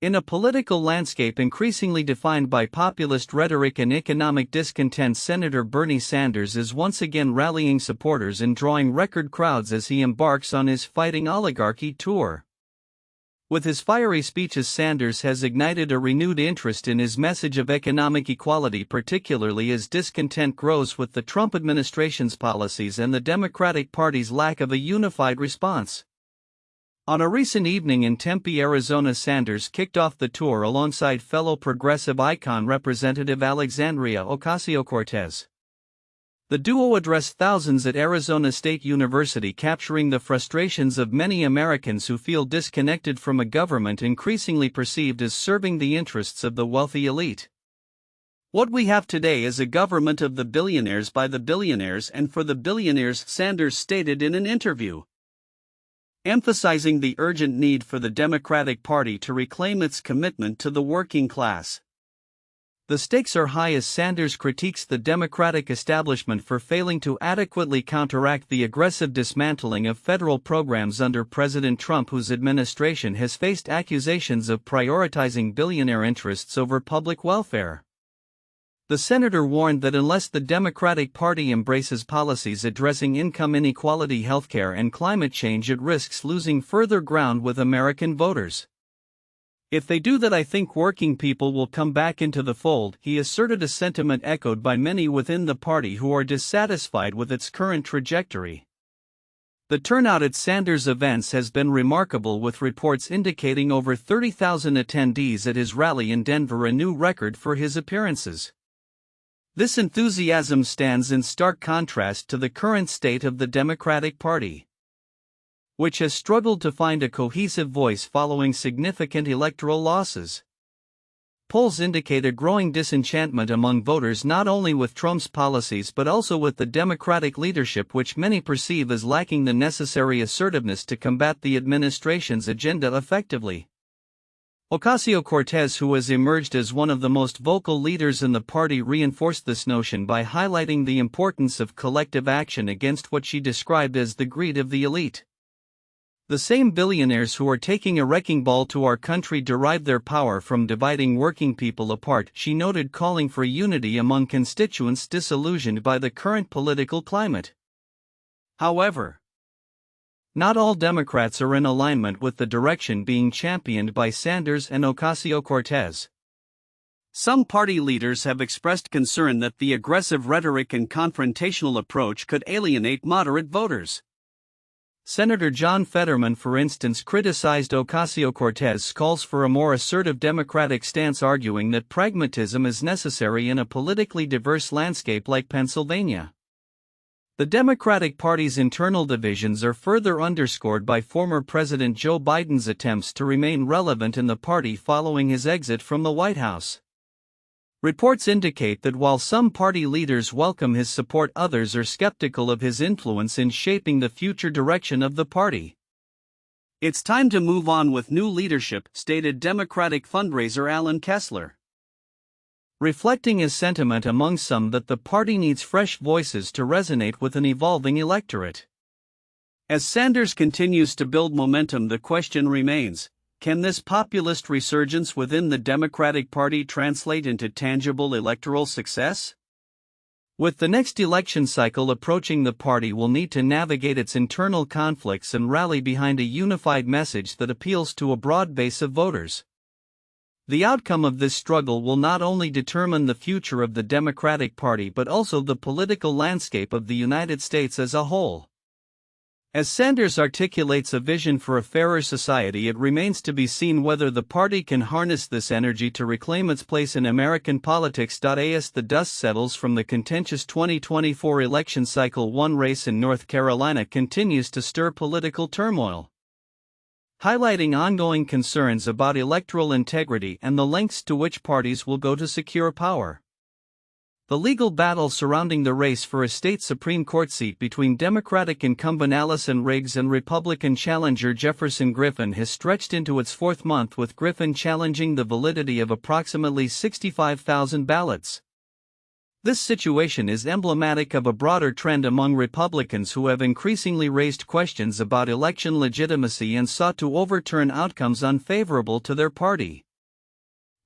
In a political landscape increasingly defined by populist rhetoric and economic discontent, Senator Bernie Sanders is once again rallying supporters and drawing record crowds as he embarks on his Fighting Oligarchy tour. With his fiery speeches, Sanders has ignited a renewed interest in his message of economic equality, particularly as discontent grows with the Trump administration's policies and the Democratic Party's lack of a unified response. On a recent evening in Tempe, Arizona, Sanders kicked off the tour alongside fellow progressive icon Representative Alexandria Ocasio-Cortez. The duo addressed thousands at Arizona State University, capturing the frustrations of many Americans who feel disconnected from a government increasingly perceived as serving the interests of the wealthy elite. "What we have today is a government of the billionaires by the billionaires and for the billionaires," Sanders stated in an interview, emphasizing the urgent need for the Democratic Party to reclaim its commitment to the working class. The stakes are high as Sanders critiques the Democratic establishment for failing to adequately counteract the aggressive dismantling of federal programs under President Trump, whose administration has faced accusations of prioritizing billionaire interests over public welfare. The senator warned that unless the Democratic Party embraces policies addressing income inequality, healthcare, and climate change, it risks losing further ground with American voters. "If they do that, I think working people will come back into the fold," he asserted, a sentiment echoed by many within the party who are dissatisfied with its current trajectory. The turnout at Sanders' events has been remarkable, with reports indicating over 30,000 attendees at his rally in Denver, a new record for his appearances. This enthusiasm stands in stark contrast to the current state of the Democratic Party, which has struggled to find a cohesive voice following significant electoral losses. Polls indicate a growing disenchantment among voters not only with Trump's policies but also with the Democratic leadership, which many perceive as lacking the necessary assertiveness to combat the administration's agenda effectively. Ocasio-Cortez, who has emerged as one of the most vocal leaders in the party, reinforced this notion by highlighting the importance of collective action against what she described as the greed of the elite. "The same billionaires who are taking a wrecking ball to our country derive their power from dividing working people apart," she noted, calling for unity among constituents disillusioned by the current political climate. However, not all Democrats are in alignment with the direction being championed by Sanders and Ocasio-Cortez. Some party leaders have expressed concern that the aggressive rhetoric and confrontational approach could alienate moderate voters. Senator John Fetterman, for instance, criticized Ocasio-Cortez's calls for a more assertive Democratic stance, arguing that pragmatism is necessary in a politically diverse landscape like Pennsylvania. The Democratic Party's internal divisions are further underscored by former President Joe Biden's attempts to remain relevant in the party following his exit from the White House. Reports indicate that while some party leaders welcome his support, others are skeptical of his influence in shaping the future direction of the party. "It's time to move on with new leadership," stated Democratic fundraiser Alan Kessler, reflecting his sentiment among some that the party needs fresh voices to resonate with an evolving electorate. As Sanders continues to build momentum, the question remains: can this populist resurgence within the Democratic Party translate into tangible electoral success? With the next election cycle approaching, the party will need to navigate its internal conflicts and rally behind a unified message that appeals to a broad base of voters. The outcome of this struggle will not only determine the future of the Democratic Party but also the political landscape of the United States as a whole. As Sanders articulates a vision for a fairer society, it remains to be seen whether the party can harness this energy to reclaim its place in American politics. As the dust settles from the contentious 2024 election cycle, one race in North Carolina continues to stir political turmoil, highlighting ongoing concerns about electoral integrity and the lengths to which parties will go to secure power. The legal battle surrounding the race for a state Supreme Court seat between Democratic incumbent Allison Riggs and Republican challenger Jefferson Griffin has stretched into its fourth month, with Griffin challenging the validity of approximately 65,000 ballots. This situation is emblematic of a broader trend among Republicans who have increasingly raised questions about election legitimacy and sought to overturn outcomes unfavorable to their party.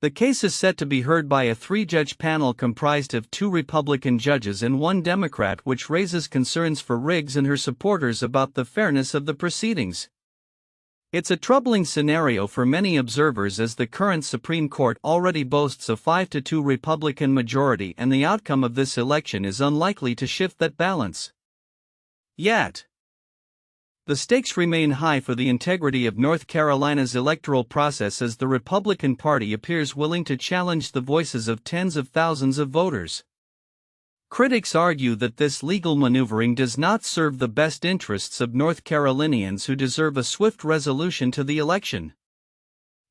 The case is set to be heard by a three-judge panel comprised of 2 Republican judges and 1 Democrat, which raises concerns for Riggs and her supporters about the fairness of the proceedings. It's a troubling scenario for many observers, as the current Supreme Court already boasts a 5-2 Republican majority, and the outcome of this election is unlikely to shift that balance. Yet, the stakes remain high for the integrity of North Carolina's electoral process, as the Republican Party appears willing to challenge the voices of tens of thousands of voters. Critics argue that this legal maneuvering does not serve the best interests of North Carolinians, who deserve a swift resolution to the election.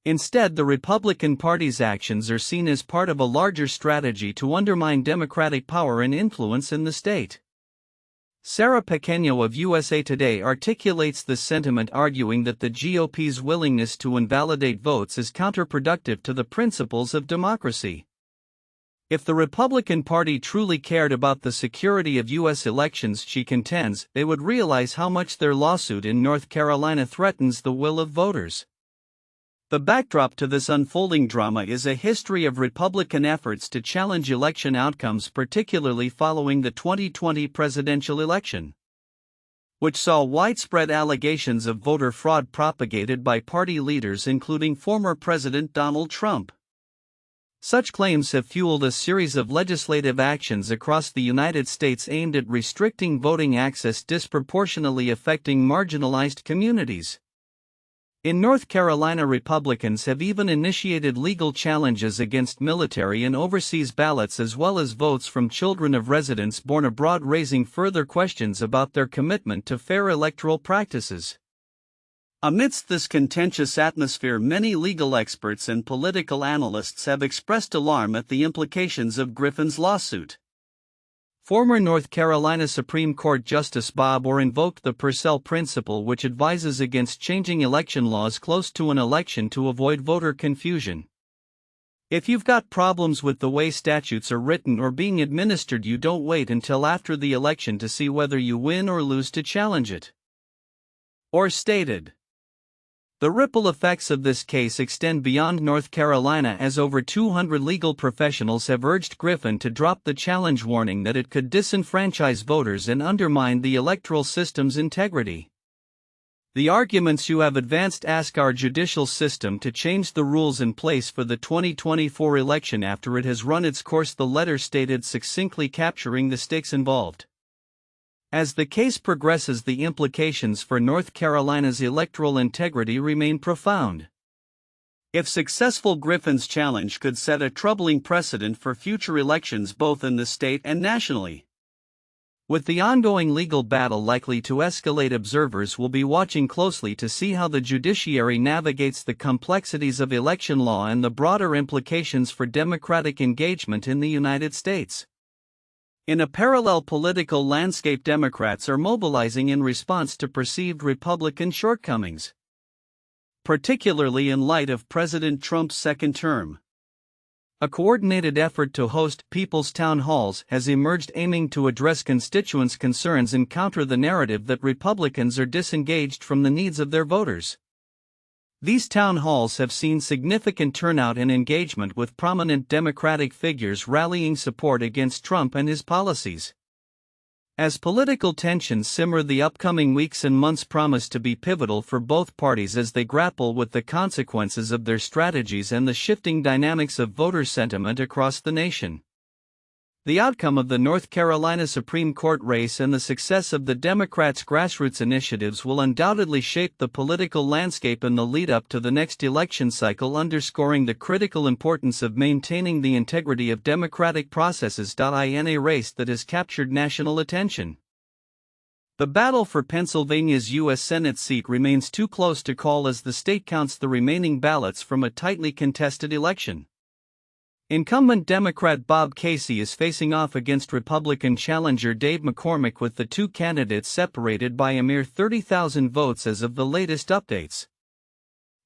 Instead, the Republican Party's actions are seen as part of a larger strategy to undermine Democratic power and influence in the state. Sarah Pequeño of USA Today articulates this sentiment, arguing that the GOP's willingness to invalidate votes is counterproductive to the principles of democracy. If the Republican Party truly cared about the security of U.S. elections, she contends, they would realize how much their lawsuit in North Carolina threatens the will of voters. The backdrop to this unfolding drama is a history of Republican efforts to challenge election outcomes, particularly following the 2020 presidential election, which saw widespread allegations of voter fraud propagated by party leaders, including former President Donald Trump. Such claims have fueled a series of legislative actions across the United States aimed at restricting voting access, disproportionately affecting marginalized communities. In North Carolina, Republicans have even initiated legal challenges against military and overseas ballots, as well as votes from children of residents born abroad, raising further questions about their commitment to fair electoral practices. Amidst this contentious atmosphere, many legal experts and political analysts have expressed alarm at the implications of Griffin's lawsuit. Former North Carolina Supreme Court Justice Bob Orr invoked the Purcell principle, which advises against changing election laws close to an election to avoid voter confusion. If you've got problems with the way statutes are written or being administered, you don't wait until after the election to see whether you win or lose to challenge it. Orr stated. The ripple effects of this case extend beyond North Carolina, as over 200 legal professionals have urged Griffin to drop the challenge, warning that it could disenfranchise voters and undermine the electoral system's integrity. The arguments you have advanced ask our judicial system to change the rules in place for the 2024 election after it has run its course, the letter stated, succinctly capturing the stakes involved. As the case progresses, the implications for North Carolina's electoral integrity remain profound. If successful, Griffin's challenge could set a troubling precedent for future elections both in the state and nationally. With the ongoing legal battle likely to escalate, observers will be watching closely to see how the judiciary navigates the complexities of election law and the broader implications for democratic engagement in the United States. In a parallel political landscape, Democrats are mobilizing in response to perceived Republican shortcomings, particularly in light of President Trump's second term. A coordinated effort to host people's town halls has emerged, aiming to address constituents' concerns and counter the narrative that Republicans are disengaged from the needs of their voters. These town halls have seen significant turnout and engagement, with prominent Democratic figures rallying support against Trump and his policies. As political tensions simmer, the upcoming weeks and months promise to be pivotal for both parties as they grapple with the consequences of their strategies and the shifting dynamics of voter sentiment across the nation. The outcome of the North Carolina Supreme Court race and the success of the Democrats' grassroots initiatives will undoubtedly shape the political landscape in the lead-up to the next election cycle, underscoring the critical importance of maintaining the integrity of democratic processes. In a race that has captured national attention, the battle for Pennsylvania's U.S. Senate seat remains too close to call as the state counts the remaining ballots from a tightly contested election. Incumbent Democrat Bob Casey is facing off against Republican challenger Dave McCormick, with the two candidates separated by a mere 30,000 votes as of the latest updates.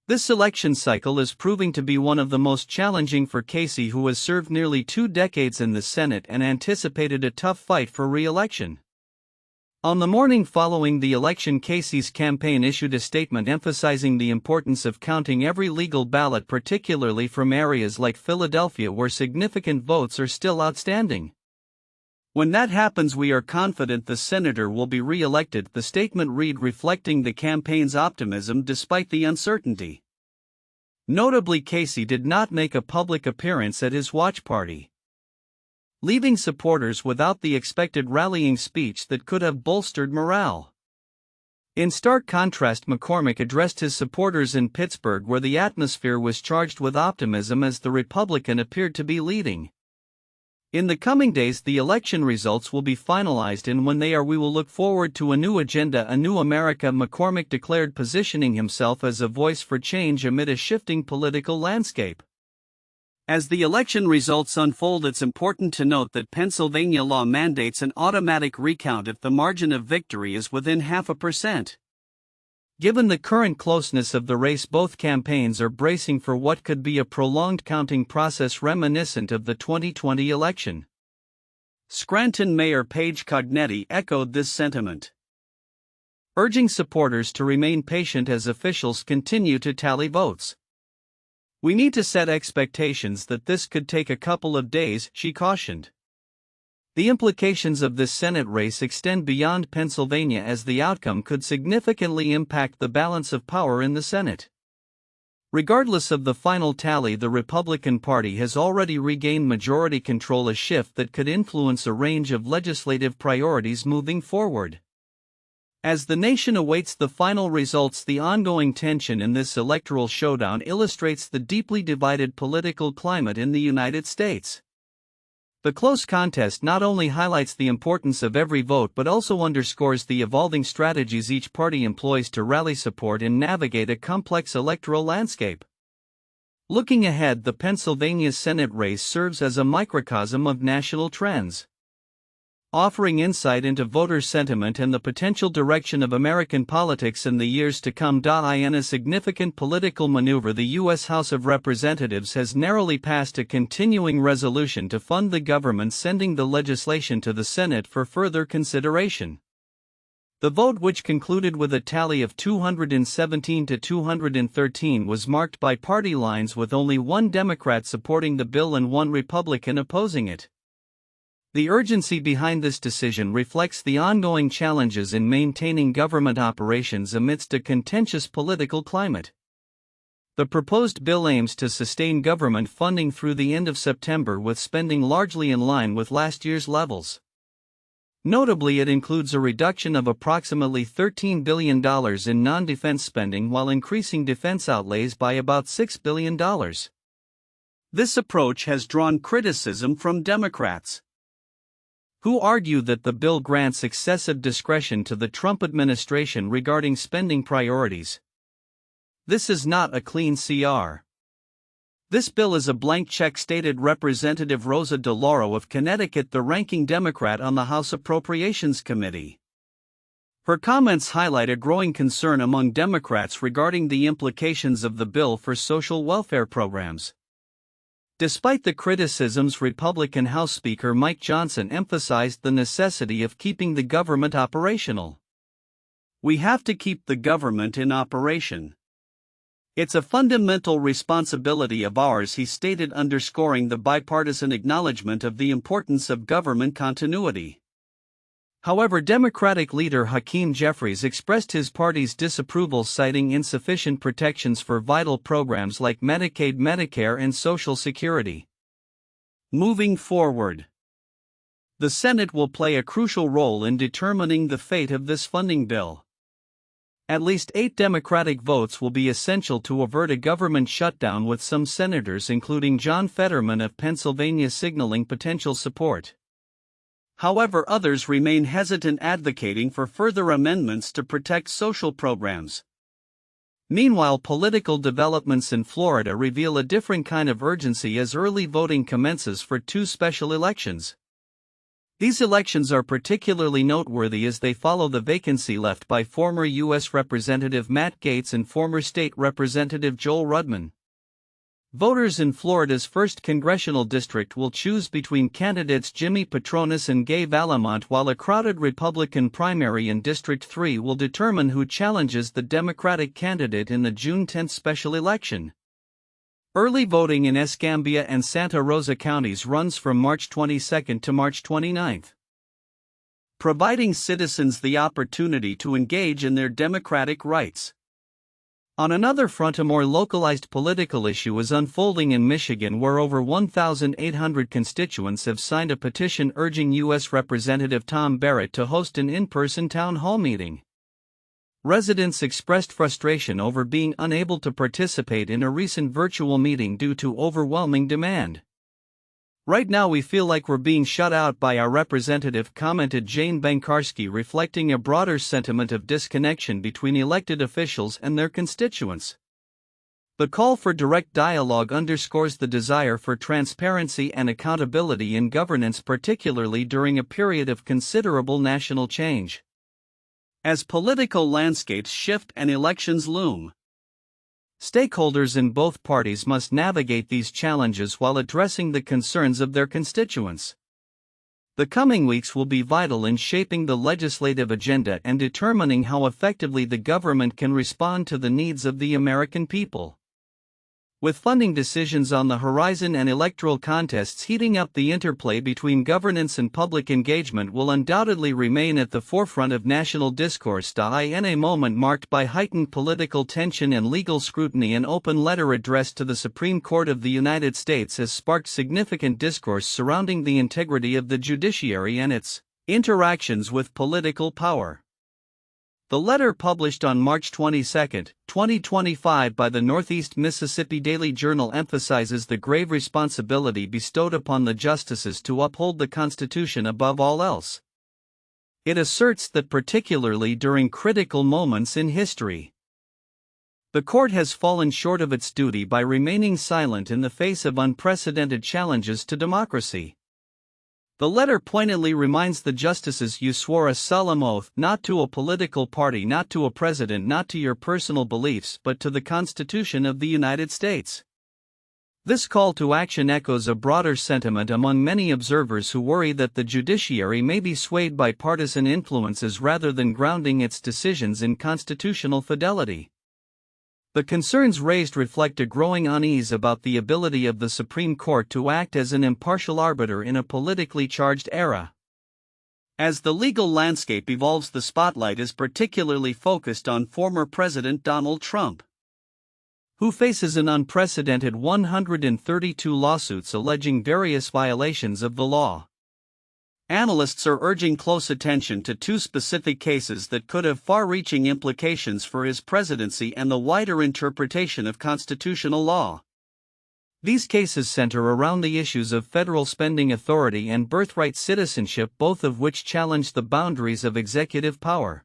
This election cycle is proving to be one of the most challenging for Casey, who has served nearly 2 decades in the Senate and anticipated a tough fight for re-election. On the morning following the election, Casey's campaign issued a statement emphasizing the importance of counting every legal ballot, particularly from areas like Philadelphia where significant votes are still outstanding. "When that happens, we are confident the senator will be re-elected," the statement read, reflecting the campaign's optimism despite the uncertainty. Notably, Casey did not make a public appearance at his watch party, leaving supporters without the expected rallying speech that could have bolstered morale. In stark contrast, McCormick addressed his supporters in Pittsburgh, where the atmosphere was charged with optimism as the Republican appeared to be leading. "In the coming days, the election results will be finalized, and when they are, we will look forward to a new agenda, a new America," McCormick declared, positioning himself as a voice for change amid a shifting political landscape. As the election results unfold, it's important to note that Pennsylvania law mandates an automatic recount if the margin of victory is within 0.5%. Given the current closeness of the race, both campaigns are bracing for what could be a prolonged counting process reminiscent of the 2020 election. Scranton Mayor Paige Cognetti echoed this sentiment, urging supporters to remain patient as officials continue to tally votes. "We need to set expectations that this could take a couple of days," she cautioned. The implications of this Senate race extend beyond Pennsylvania, as the outcome could significantly impact the balance of power in the Senate. Regardless of the final tally, the Republican Party has already regained majority control, a shift that could influence a range of legislative priorities moving forward. As the nation awaits the final results, the ongoing tension in this electoral showdown illustrates the deeply divided political climate in the United States. The close contest not only highlights the importance of every vote but also underscores the evolving strategies each party employs to rally support and navigate a complex electoral landscape. Looking ahead, the Pennsylvania Senate race serves as a microcosm of national trends, offering insight into voter sentiment and the potential direction of American politics in the years to come. In a significant political maneuver, the U.S. House of Representatives has narrowly passed a continuing resolution to fund the government, sending the legislation to the Senate for further consideration. The vote, which concluded with a tally of 217 to 213, was marked by party lines, with only one Democrat supporting the bill and one Republican opposing it. The urgency behind this decision reflects the ongoing challenges in maintaining government operations amidst a contentious political climate. The proposed bill aims to sustain government funding through the end of September, with spending largely in line with last year's levels. Notably, it includes a reduction of approximately $13 billion in non-defense spending while increasing defense outlays by about $6 billion. This approach has drawn criticism from Democrats, who argue that the bill grants excessive discretion to the Trump administration regarding spending priorities. "This is not a clean CR. This bill is a blank check," stated Representative Rosa DeLauro of Connecticut, the ranking Democrat on the House Appropriations Committee. Her comments highlight a growing concern among Democrats regarding the implications of the bill for social welfare programs. Despite the criticisms, Republican House Speaker Mike Johnson emphasized the necessity of keeping the government operational. "We have to keep the government in operation. It's a fundamental responsibility of ours," he stated, underscoring the bipartisan acknowledgement of the importance of government continuity. However, Democratic leader Hakeem Jeffries expressed his party's disapproval, citing insufficient protections for vital programs like Medicaid, Medicare, and Social Security. Moving forward, the Senate will play a crucial role in determining the fate of this funding bill. At least 8 Democratic votes will be essential to avert a government shutdown, with some senators, including John Fetterman of Pennsylvania, signaling potential support. However, others remain hesitant, advocating for further amendments to protect social programs. Meanwhile, political developments in Florida reveal a different kind of urgency as early voting commences for 2 special elections. These elections are particularly noteworthy as they follow the vacancy left by former U.S. Representative Matt Gaetz and former State Representative Joel Rudman. Voters in Florida's 1st Congressional District will choose between candidates Jimmy Patronis and Gay Valamont, while a crowded Republican primary in District 3 will determine who challenges the Democratic candidate in the June 10 special election. Early voting in Escambia and Santa Rosa counties runs from March 22 to March 29. Providing citizens the opportunity to engage in their democratic rights. On another front, a more localized political issue is unfolding in Michigan, where over 1,800 constituents have signed a petition urging U.S. Representative Tom Barrett to host an in-person town hall meeting. Residents expressed frustration over being unable to participate in a recent virtual meeting due to overwhelming demand. "Right now we feel like we're being shut out by our representative," commented Jane Bankarski, reflecting a broader sentiment of disconnection between elected officials and their constituents. The call for direct dialogue underscores the desire for transparency and accountability in governance, particularly during a period of considerable national change. As political landscapes shift and elections loom, stakeholders in both parties must navigate these challenges while addressing the concerns of their constituents. The coming weeks will be vital in shaping the legislative agenda and determining how effectively the government can respond to the needs of the American people. With funding decisions on the horizon and electoral contests heating up, the interplay between governance and public engagement will undoubtedly remain at the forefront of national discourse. In a moment marked by heightened political tension and legal scrutiny, an open letter addressed to the Supreme Court of the United States has sparked significant discourse surrounding the integrity of the judiciary and its interactions with political power. The letter, published on March 22, 2025 by the Northeast Mississippi Daily Journal, emphasizes the grave responsibility bestowed upon the justices to uphold the Constitution above all else. It asserts that particularly during critical moments in history, the court has fallen short of its duty by remaining silent in the face of unprecedented challenges to democracy. The letter poignantly reminds the justices, "You swore a solemn oath not to a political party, not to a president, not to your personal beliefs, but to the Constitution of the United States." This call to action echoes a broader sentiment among many observers who worry that the judiciary may be swayed by partisan influences rather than grounding its decisions in constitutional fidelity. The concerns raised reflect a growing unease about the ability of the Supreme Court to act as an impartial arbiter in a politically charged era. As the legal landscape evolves, the spotlight is particularly focused on former President Donald Trump, who faces an unprecedented 132 lawsuits alleging various violations of the law. Analysts are urging close attention to two specific cases that could have far-reaching implications for his presidency and the wider interpretation of constitutional law. These cases center around the issues of federal spending authority and birthright citizenship, both of which challenge the boundaries of executive power.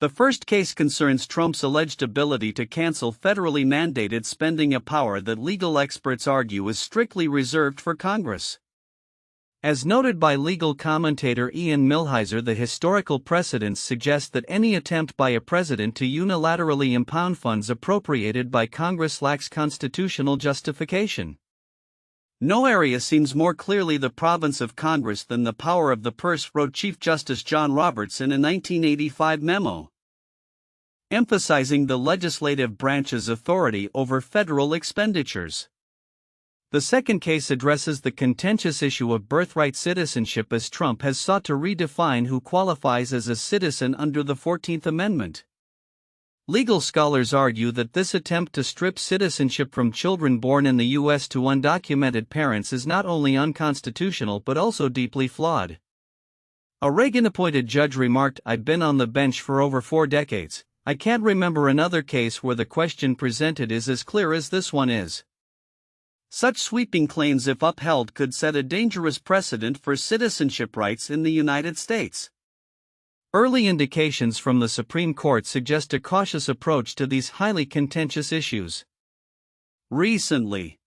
The first case concerns Trump's alleged ability to cancel federally mandated spending, a power that legal experts argue is strictly reserved for Congress. As noted by legal commentator Ian Millhiser, the historical precedents suggest that any attempt by a president to unilaterally impound funds appropriated by Congress lacks constitutional justification. "No area seems more clearly the province of Congress than the power of the purse," wrote Chief Justice John Roberts in a 1985 memo, emphasizing the legislative branch's authority over federal expenditures. The second case addresses the contentious issue of birthright citizenship, as Trump has sought to redefine who qualifies as a citizen under the 14th Amendment. Legal scholars argue that this attempt to strip citizenship from children born in the U.S. to undocumented parents is not only unconstitutional but also deeply flawed. A Reagan-appointed judge remarked, "I've been on the bench for over 4 decades. I can't remember another case where the question presented is as clear as this one is." Such sweeping claims, if upheld, could set a dangerous precedent for citizenship rights in the United States. Early indications from the Supreme Court suggest a cautious approach to these highly contentious issues. Recently,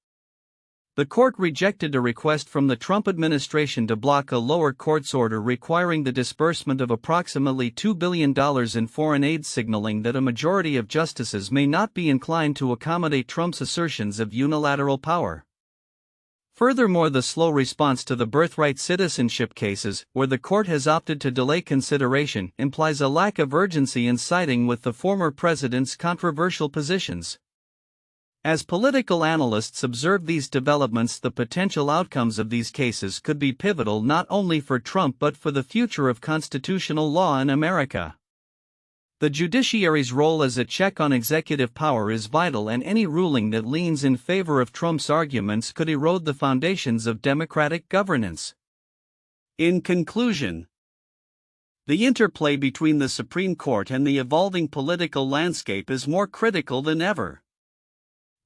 The court rejected a request from the Trump administration to block a lower court's order requiring the disbursement of approximately $2 billion in foreign aid, signaling that a majority of justices may not be inclined to accommodate Trump's assertions of unilateral power. Furthermore, the slow response to the birthright citizenship cases, where the court has opted to delay consideration, implies a lack of urgency in siding with the former president's controversial positions. As political analysts observe these developments, the potential outcomes of these cases could be pivotal not only for Trump but for the future of constitutional law in America. The judiciary's role as a check on executive power is vital, and any ruling that leans in favor of Trump's arguments could erode the foundations of democratic governance. In conclusion, the interplay between the Supreme Court and the evolving political landscape is more critical than ever.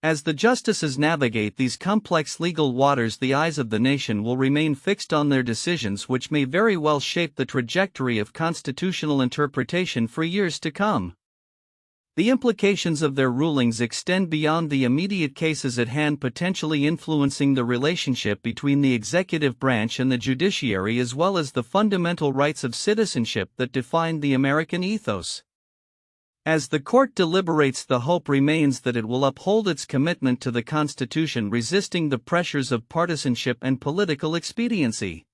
As the justices navigate these complex legal waters, the eyes of the nation will remain fixed on their decisions, which may very well shape the trajectory of constitutional interpretation for years to come. The implications of their rulings extend beyond the immediate cases at hand, potentially influencing the relationship between the executive branch and the judiciary, as well as the fundamental rights of citizenship that define the American ethos. As the court deliberates, the hope remains that it will uphold its commitment to the Constitution, resisting the pressures of partisanship and political expediency.